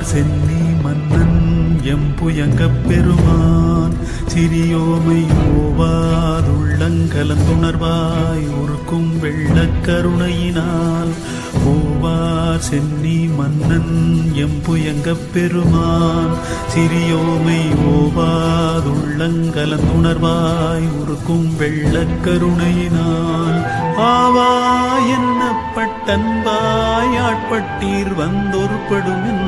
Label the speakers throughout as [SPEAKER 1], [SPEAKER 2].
[SPEAKER 1] சென்னி மன்னன் எம்புயங்கப் பெருமான் சிறியோமை ஓவாதுள்ளங்கலந்துணர்வாய் உருக்கும் வெள்ளக் கருணையினால் ஓவார் சென்னி மன்னன் எம்புயங்கப் பெருமான் சிறியோமை ஓவாதுள்ளங்கலந்துணர்வாய் உருக்கும் வெள்ளக் கருணையினால் ஆவா என்னப்பட்டன்பாய் ஆட்பட்டீர் வந்தொருப்படுமின்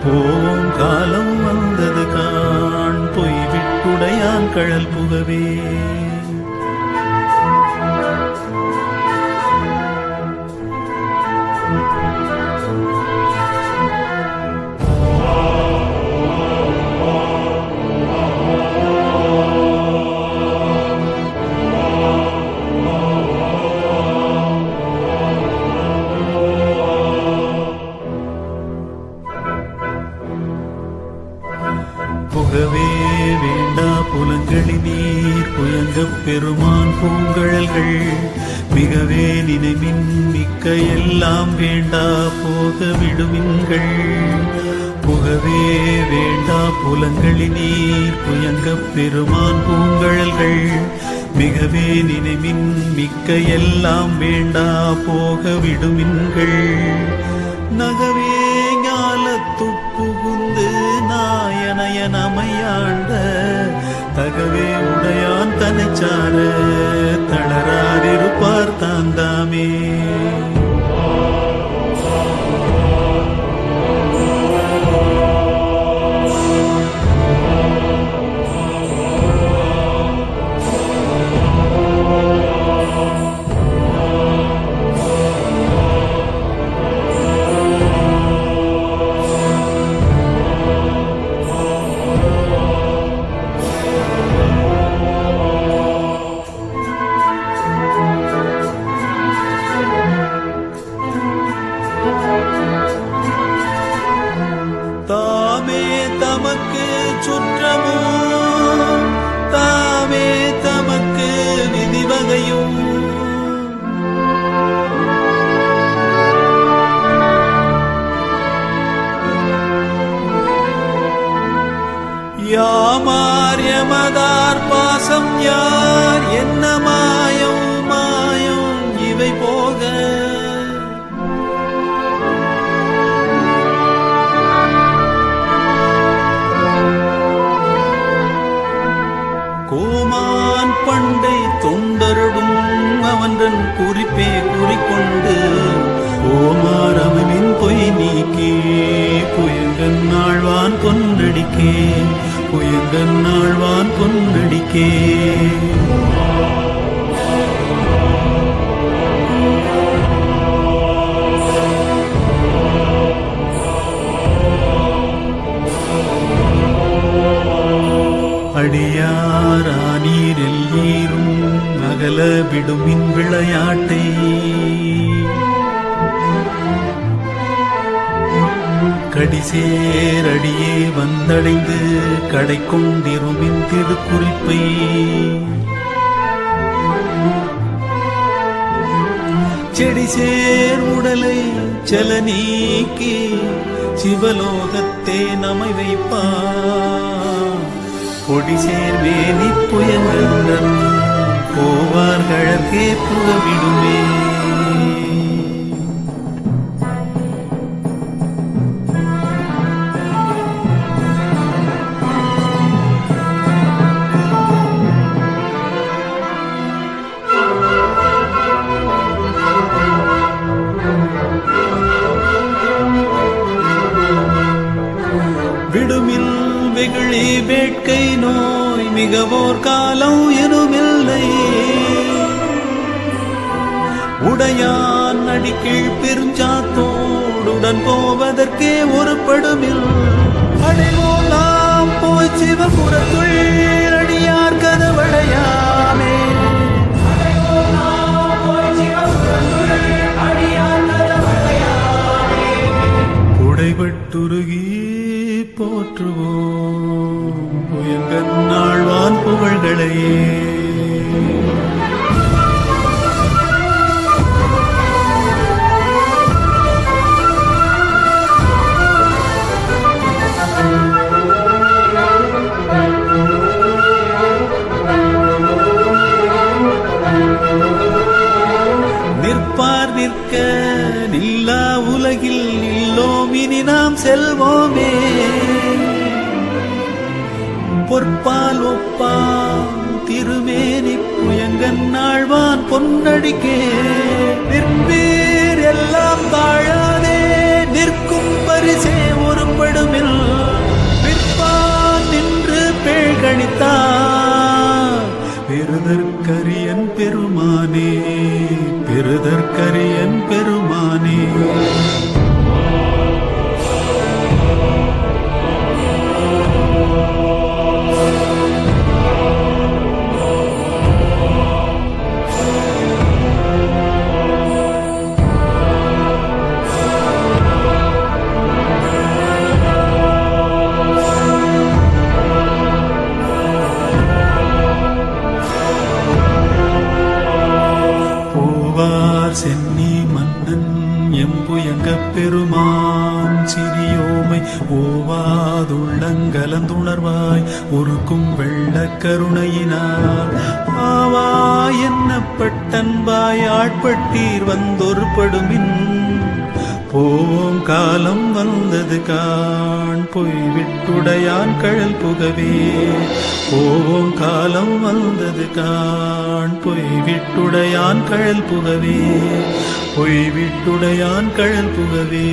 [SPEAKER 1] போம் காலம் வந்தது காண் பொய் விட்டுடையான் கழல் புகவே புகவே வேண்டா புலங்களி நீர் புயங்கப் பெருமான் பூங்கழல்கள் மிகவே நினைமின் மிக்க எல்லாம் வேண்டா போக விடுமின்கள் புகவே வேண்டா புலங்களி நீர் புயங்கப் பெருமான் பூங்கழல்கள் மிகவே நினைமின் மிக்க எல்லாம் வேண்டா போக விடுமின்கள் நகவே ஞாலத்துப்புகுந்து நாயனயனமையாண்ட தகவே உடையான் தனைச்சார தளராதிருப்பார் தாந்தாமே தாமே தமக்கு சுற்றமோ தாமே தமக்கு விதிவகையும் யாமார் யமதார் பாசம் யார் என்ன மாயம் மாயம் இவை போக கோமான் பண்டை தொண்டருடும் அவன்றன் குறிப்பே குறிக்கொண்டு கோமார் அவனின் பொய் நீக்கி புயங்கன் ஆழ்வான் பொன்னடிக்கே புயங்கன் ஆழ்வான் பொன்னடிக்கே அடியாரானீரில் ஈரும் அகல விடுமின் விளையாட்டை கடிசேரடியே வந்தடைந்து கடை கொண்டிருமின் திருக்குறிப்பை செடிசேர் உடலை செல நீக்கி சிவலோகத்தே நமை வைப்பார் கொடிசேர் வேணி புயங்கன் போவார்களே புகவிடுமே விடுமில் வெகுளி வேட்கை நோய் மிகவோர் காலம் எனுமில்லை உடையான் அடிக்கீழ் பெருஞ்சாத்தோடுடன் போவதற்கே ஒரு படுமில் அடைவோலாம் போய் சிவபுரத்துள் அடியார் கதவடையாமே உடைபட்டுருகி போற்றுவோம் புயங்கன் ஆழ்வான் புகழ்களையே நிற்பார் நிற்க நில்லா உலகில் நில்லோம் இனி நாம் செல்வோமே. பொற்பால் ஒப்பாம் திருமேனி புயங்கன் ஆழ்வான் பொன்னடிக்கே நிற்பீர் எல்லாம் தாழாதே நிற்கும் பரிசே ஒருபடுமில் நிற்பான் நின்று பேழ்கணித்தான் பெறுதற்கரியன் பெருமானே பெறுதற்கரியன் பெருமானே. சென்னி மன்னன் எம்புயங்கப் பெருமான் சிறியோமை ஓவாதுள்ளங்கலந்துணர்வாய் ஒருக்கும் வெள்ள கருணையினால் ஆவா என்னப்பட்டன்பாய் ஆட்பட்டீர் வந்தொருபடுமின் போவோம் காலம் வந்தது காண் பொய்விட்டுடையான் கழல் புகவே. போவோம் காலம் வந்தது காண் பொய்விட்டுடையான் கழல் புகவே பொய்விட்டுடையான் கழல் புகவே.